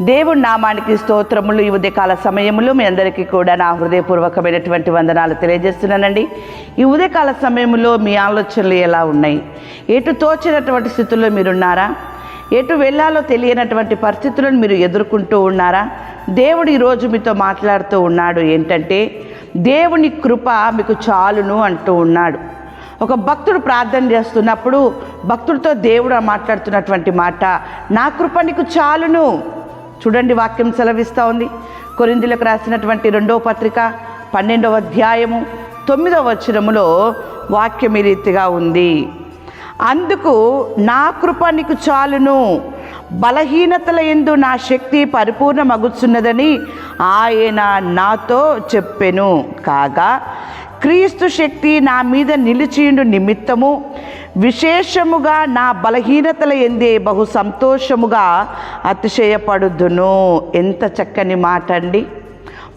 దేవుని నామానికి స్తోత్రములు. ఈ ఉదయకాల సమయములు మీ అందరికీ కూడా నా హృదయపూర్వకమైనటువంటి వందనాలు తెలియజేస్తున్నానండి. ఈ ఉదయకాల సమయంలో మీ ఆలోచనలు ఎలా ఉన్నాయి? ఎటు తోచినటువంటి స్థితుల్లో మీరున్నారా? ఎటు వెళ్ళాలో తెలియనటువంటి పరిస్థితులను మీరు ఎదుర్కొంటూ ఉన్నారా? దేవుడు ఈరోజు మీతో మాట్లాడుతూ ఉన్నాడు. ఏంటంటే, దేవుని కృప మీకు చాలును అంటూ ఉన్నాడు. ఒక భక్తుడు ప్రార్థన చేస్తున్నప్పుడు భక్తుడితో దేవుడు మాట్లాడుతున్నటువంటి మాట, నా కృప నీకు చాలును. చూడండి, వాక్యం సెలవిస్తూ ఉంది. కొరింథీయులకు రాసినటువంటి 2వ పత్రిక 12వ అధ్యాయము 9వ వచనములో వాక్యం ఈ రీతిగా ఉంది. అందుకు నా కృప నీకు చాలును, బలహీనతల యందు నా శక్తి పరిపూర్ణమగుచున్నదని ఆయన నాతో చెప్పెను. కాగా క్రీస్తు శక్తి నా మీద నిలిచియుండు నిమిత్తము విశేషముగా నా బలహీనతల యందే బహు సంతోషముగా అతిశయపడుదును. ఎంత చక్కని మాట అండి!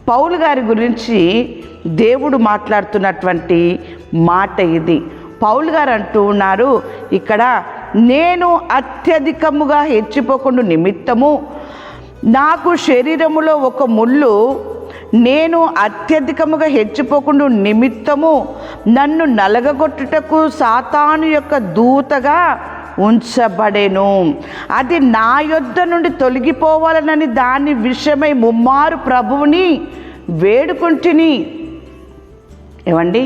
పౌలు గారి గురించి దేవుడు మాట్లాడుతున్నటువంటి మాట ఇది. పౌలు గారు అంటూ ఉన్నారు ఇక్కడ, నేను అత్యధికముగా హెచ్చిపోకుండా నిమిత్తము నాకు శరీరములో ఒక ముళ్ళు, నేను అత్యధికముగా హెచ్చిపోకుండా నిమిత్తము నన్ను నలగగొట్టుటకు సాతాను యొక్క దూతగా ఉంచబడెను. అది నా యొద్ద నుండి తొలగిపోవాలనని దాని విషయమై ముమ్మారు ప్రభువుని వేడుకుంటుని. ఏమండి,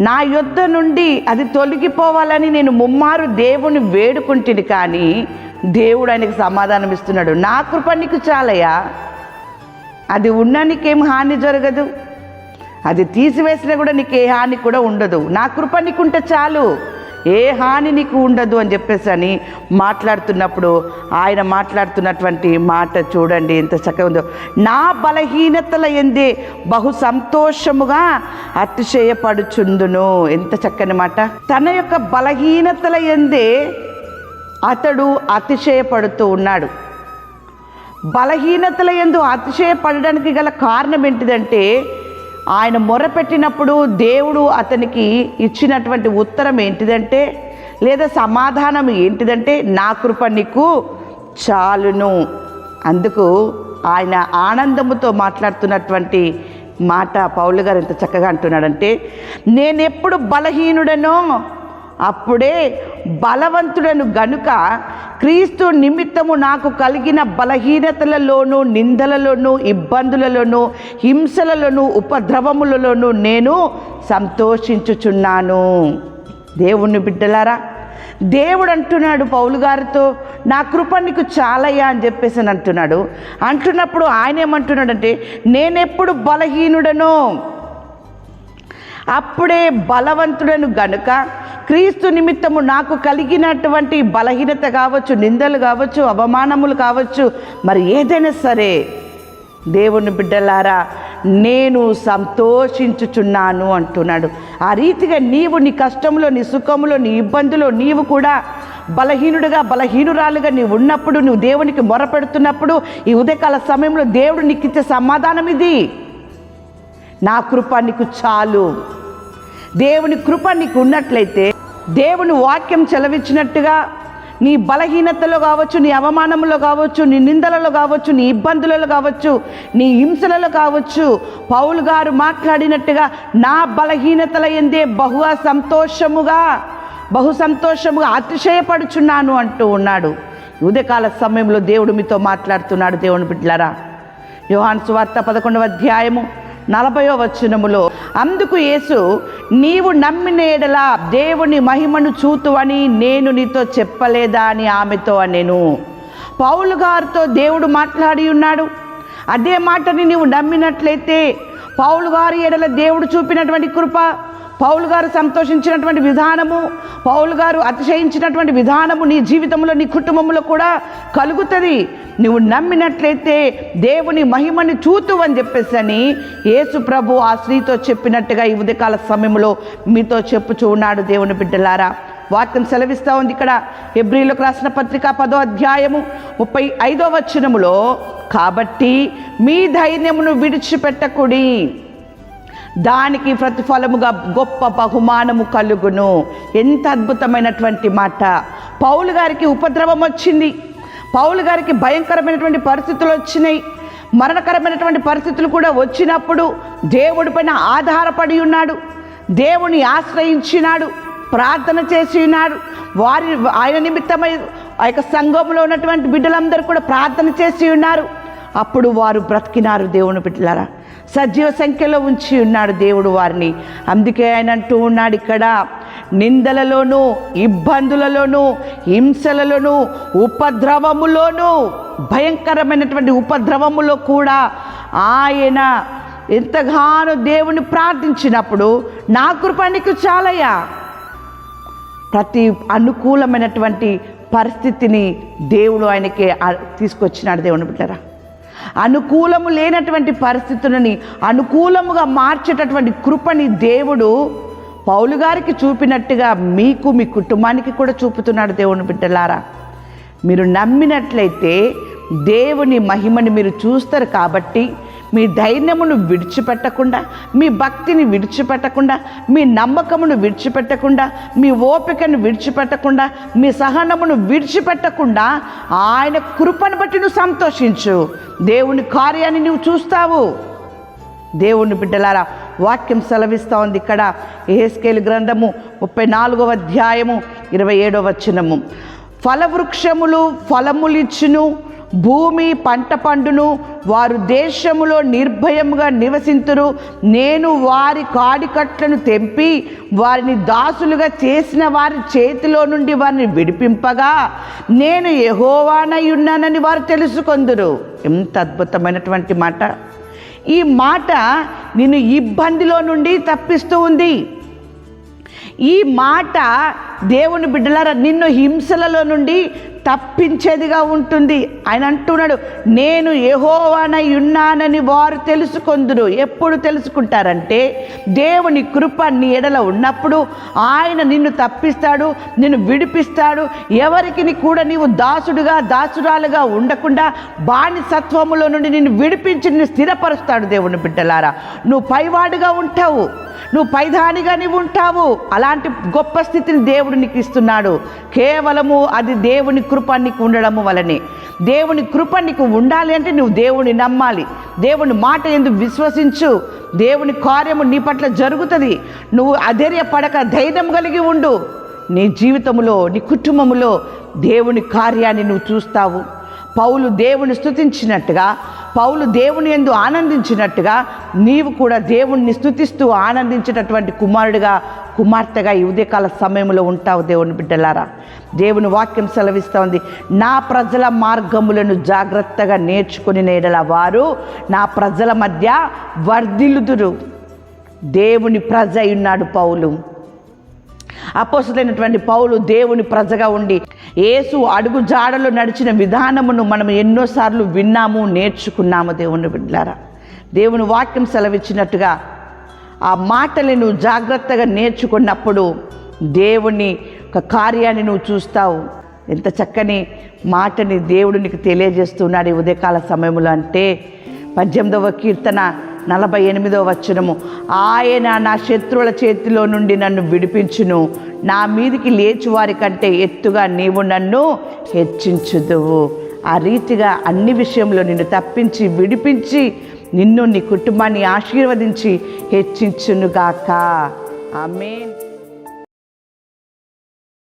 నా యొద్ద నుండి అది తొలగిపోవాలని నేను ముమ్మారు దేవుని వేడుకుంటుని, కానీ దేవుడు ఆయనకు సమాధానం ఇస్తున్నాడు, నా కృప నీకు చాలయ్యా, అది ఉన్నా నీకేం హాని జరగదు, అది తీసివేసినా కూడా నీకు ఏ హాని కూడా ఉండదు, నా కృప నీకుంటే చాలు, ఏ హాని నీకు ఉండదు అని చెప్పేసి అని మాట్లాడుతున్నప్పుడు ఆయన మాట్లాడుతున్నటువంటి మాట చూడండి ఎంత చక్కగా ఉందో. నా బలహీనతల యందే బహు సంతోషముగా అతిశయపడుచుందును. ఎంత చక్కని మాట! తన యొక్క బలహీనతల యందే అతడు అతిశయపడుతూ ఉన్నాడు. బలహీనతల యందు అతిశయపడడానికి గల కారణం ఏంటిదంటే, ఆయన మొరపెట్టినప్పుడు దేవుడు అతనికి ఇచ్చినటువంటి ఉత్తరం ఏంటిదంటే, లేదా సమాధానం ఏంటిదంటే, నా కృప నీకు చాలును. అందుకు ఆయన ఆనందముతో మాట్లాడుతున్నటువంటి మాట పౌలు గారు ఎంత చక్కగా అంటున్నాడంటే, నేనెప్పుడు బలహీనుడనో అప్పుడే బలవంతుడను గనుక క్రీస్తు నిమిత్తము నాకు కలిగిన బలహీనతలలోనూ, నిందలలోనూ, ఇబ్బందులలోనూ, హింసలలోనూ, ఉపద్రవములలోనూ నేను సంతోషించుచున్నాను. దేవుని బిడ్డలారా, దేవుడు అంటున్నాడు పౌలు గారితో, నా కృప నీకు చాలయ్యా అని చెప్పేసి అని అంటున్నప్పుడు ఆయన ఏమంటున్నాడంటే, నేనెప్పుడు బలహీనుడనో అప్పుడే బలవంతుడను గనుక క్రీస్తు నిమిత్తము నాకు కలిగినటువంటి బలహీనత కావచ్చు, నిందలు కావచ్చు, అవమానములు కావచ్చు, మరి ఏదైనా సరే దేవుని బిడ్డలారా నేను సంతోషించుచున్నాను అంటున్నాడు. ఆ రీతిగా నీవు నీ కష్టంలో, నీ సుఖంలో, నీ ఇబ్బందులో నీవు కూడా బలహీనుడిగా, బలహీనురాలుగా నీవు ఉన్నప్పుడు, నువ్వు దేవునికి మొరపెడుతున్నప్పుడు ఈ ఉదయకాల సమయంలో దేవుడు నీకు ఇచ్చే సమాధానం ఇది, నా కృప నీకు చాలు. దేవుని కృప నీకు ఉన్నట్లయితే, దేవుని వాక్యం చెలవిచ్చినట్టుగా నీ బలహీనతలో కావచ్చు, నీ అవమానంలో కావచ్చు, నీ నిందలలో కావచ్చు, నీ ఇబ్బందులలో కావచ్చు, నీ హింసలలో కావచ్చు, పౌలు గారు మాట్లాడినట్టుగా నా బలహీనతల యందే బహు సంతోషముగా అతిశయపడుచున్నాను అంటూ ఉన్నాడు. ఉదయకాల సమయంలో దేవుడు మీతో మాట్లాడుతున్నాడు. దేవుని బిడ్డలారా, యోహాను సువార్త 11వ అధ్యాయము 40వ వచనములో, అందుకు యేసు, నీవు నమ్మిన ఎడల దేవుని మహిమను చూతువని నేను నీతో చెప్పలేదా అని ఆమెతో అనెను. పౌలు గారితో దేవుడు మాట్లాడి ఉన్నాడు. అదే మాటని నీవు నమ్మినట్లయితే, పౌలు గారి ఎడల దేవుడు చూపినటువంటి కృప, పౌలు గారు సంతోషించినటువంటి విధానము, పౌలు గారు అతిశయించినటువంటి విధానము నీ జీవితంలో, నీ కుటుంబంలో కూడా కలుగుతుంది. నువ్వు నమ్మినట్లయితే దేవుని మహిమని చూతు అని చెప్పేసి అని యేసు ప్రభు ఆ స్త్రీతో చెప్పినట్టుగా ఈ ఉదయకాల సమయంలో మీతో చెప్పుచూ ఉన్నాడు. దేవుని బిడ్డలారా, వాక్యం సెలవిస్తూ ఉంది ఇక్కడ హెబ్రీయులకు రాసిన పత్రిక 10వ అధ్యాయము 35వ వచనములో, కాబట్టి మీ ధైర్యమును విడిచిపెట్టకుడి, దానికి ప్రతిఫలముగా గొప్ప బహుమానము కలుగును. ఎంత అద్భుతమైనటువంటి మాట! పౌలు గారికి ఉపద్రవం వచ్చింది, పౌలు గారికి భయంకరమైనటువంటి పరిస్థితులు వచ్చినాయి, మరణకరమైనటువంటి పరిస్థితులు కూడా వచ్చినప్పుడు దేవుడి పైన ఆధారపడి ఉన్నాడు, దేవుని ఆశ్రయించినాడు, ప్రార్థన చేసి ఉన్నాడు. ఆయన నిమిత్తమై ఆ యొక్క సంఘంలో ఉన్నటువంటి బిడ్డలందరూ కూడా ప్రార్థన చేసి ఉన్నారు. అప్పుడు వారు బ్రతికినారు. దేవుని బిడ్డలారా, సజీవ సంఖ్యలో ఉంచి ఉన్నాడు దేవుడు వారిని. అందుకే ఆయన అంటూ ఉన్నాడు ఇక్కడ, నిందలలోనూ, ఇబ్బందులలోనూ, హింసలలోనూ, ఉపద్రవములోనూ, భయంకరమైనటువంటి ఉపద్రవములో కూడా ఆయన ఎంతగానో దేవుని ప్రార్థించినప్పుడు, నా కృప నీకు చాలయ్యా. ప్రతి అనుకూలమైనటువంటి పరిస్థితిని దేవుడు ఆయనకి తీసుకొచ్చినాడు. దేవుని బిడ్డలారా, అనుకూలము లేనటువంటి పరిస్థితులని అనుకూలముగా మార్చేటటువంటి కృపని దేవుడు పౌలు గారికి చూపినట్టుగా మీకు, మీ కుటుంబానికి కూడా చూపుతున్నాడు. దేవుని బిడ్డలారా, మీరు నమ్మినట్లయితే దేవుని మహిమని మీరు చూస్తారు. కాబట్టి మీ ధైర్యమును విడిచిపెట్టకుండా, మీ భక్తిని విడిచిపెట్టకుండా, మీ నమ్మకమును విడిచిపెట్టకుండా, మీ ఓపికను విడిచిపెట్టకుండా, మీ సహనమును విడిచిపెట్టకుండా ఆయన కృపను బట్టి నువ్వు సంతోషించు. దేవుని కార్యాన్ని నువ్వు చూస్తావు. దేవుని బిడ్డలారా, వాక్యం సెలవిస్తూ ఉంది ఇక్కడ, యెహెజ్కేలు గ్రంథము 34వ అధ్యాయము 27వ వచనము. ఫలవృక్షములు ఫలములిచ్చును, భూమి పంట పండును, వారు దేశములో నిర్భయముగా నివసింతురు. నేను వారి కాడికట్లను తెంపి వారిని దాసులుగా చేసిన వారి చేతిలో నుండి వారిని విడిపింపగా నేను యెహోవానై ఉన్నానని వారు తెలుసుకొందురు. ఎంత అద్భుతమైనటువంటి మాట! ఈ మాట నిన్ను ఇబ్బందిలో నుండి తప్పిస్తూ ఉంది. ఈ మాట దేవుని బిడ్డలారా నిన్ను హింసలలో నుండి తప్పించేదిగా ఉంటుంది. ఆయన అంటున్నాడు, నేను యెహోవానై ఉన్నానని వారు తెలుసుకొందురు. ఎప్పుడు తెలుసుకుంటారంటే, దేవుని కృప నీ ఎడల ఉన్నప్పుడు ఆయన నిన్ను తప్పిస్తాడు, నిన్ను విడిపిస్తాడు. ఎవరికి కూడా నీవు దాసుడుగా, దాసురాలుగా ఉండకుండా బానిసత్వములో నుండి నిన్ను విడిపించి నిన్ను స్థిరపరుస్తాడు. దేవుని బిడ్డలారా, నువ్వు పైవాడుగా ఉంటావు, నువ్వు పైదానిగా నీవు ఉంటావు. అలాంటి గొప్ప స్థితిని దేవుడు నీకు ఇస్తున్నాడు. కేవలము అది దేవుని కృప నీకు ఉండడము వలనే. దేవుని కృప నీకు ఉండాలి అంటే నువ్వు దేవుని నమ్మాలి, దేవుని మాట ఎందుకు విశ్వసించు. దేవుని కార్యము నీ పట్ల జరుగుతుంది. నువ్వు అధైర్యపడక ధైర్యం కలిగి ఉండు. నీ జీవితంలో, నీ కుటుంబంలో దేవుని కార్యాన్ని నువ్వు చూస్తావు. పౌలు దేవుని స్తుతించినట్టుగా, పౌలు దేవుని యందు ఆనందించినట్టుగా నీవు కూడా దేవుణ్ణి స్తుతిస్తూ ఆనందించేటటువంటి కుమారుడిగా, కుమార్తెగా ఈ ఉదయకాల సమయంలో ఉంటావు. దేవుని బిడ్డలారా, దేవుని వాక్యం సెలవిస్తూ ఉంది, నా ప్రజల మార్గములను జాగ్రత్తగా నేర్చుకుని నేడల వారు నా ప్రజల మధ్య వర్ధిల్లుదురు. దేవుని ప్రజ ఉన్నాడు పౌలు. అపోస్తలుడైనటువంటి పౌలు దేవుని ప్రజగా ఉండి యేసు అడుగు జాడలో నడిచిన విధానమును మనం ఎన్నోసార్లు విన్నాము, నేర్చుకున్నాము. దేవుని బిడ్డలారా, దేవుని వాక్యం సెలవిచ్చినట్టుగా ఆ మాటలు నువ్వు జాగ్రత్తగా నేర్చుకున్నప్పుడు దేవుని ఒక కార్యాన్ని నువ్వు చూస్తావు. ఎంత చక్కని మాటని దేవుడు నీకు తెలియజేస్తున్నాడు ఈ ఉదయకాల సమయంలో అంటే 18వ కీర్తన 48వ వచనము, ఆయన నా శత్రువుల చేతిలో నుండి నన్ను విడిపించును, నా మీదికి లేచి వారి కంటే ఎత్తుగా నీవు నన్ను హెచ్చించుదువు. ఆ రీతిగా అన్ని విషయంలో నిన్ను తప్పించి, విడిపించి, నిన్ను, నీ కుటుంబాన్ని ఆశీర్వదించి హెచ్చించునుగాక. ఆమేన్.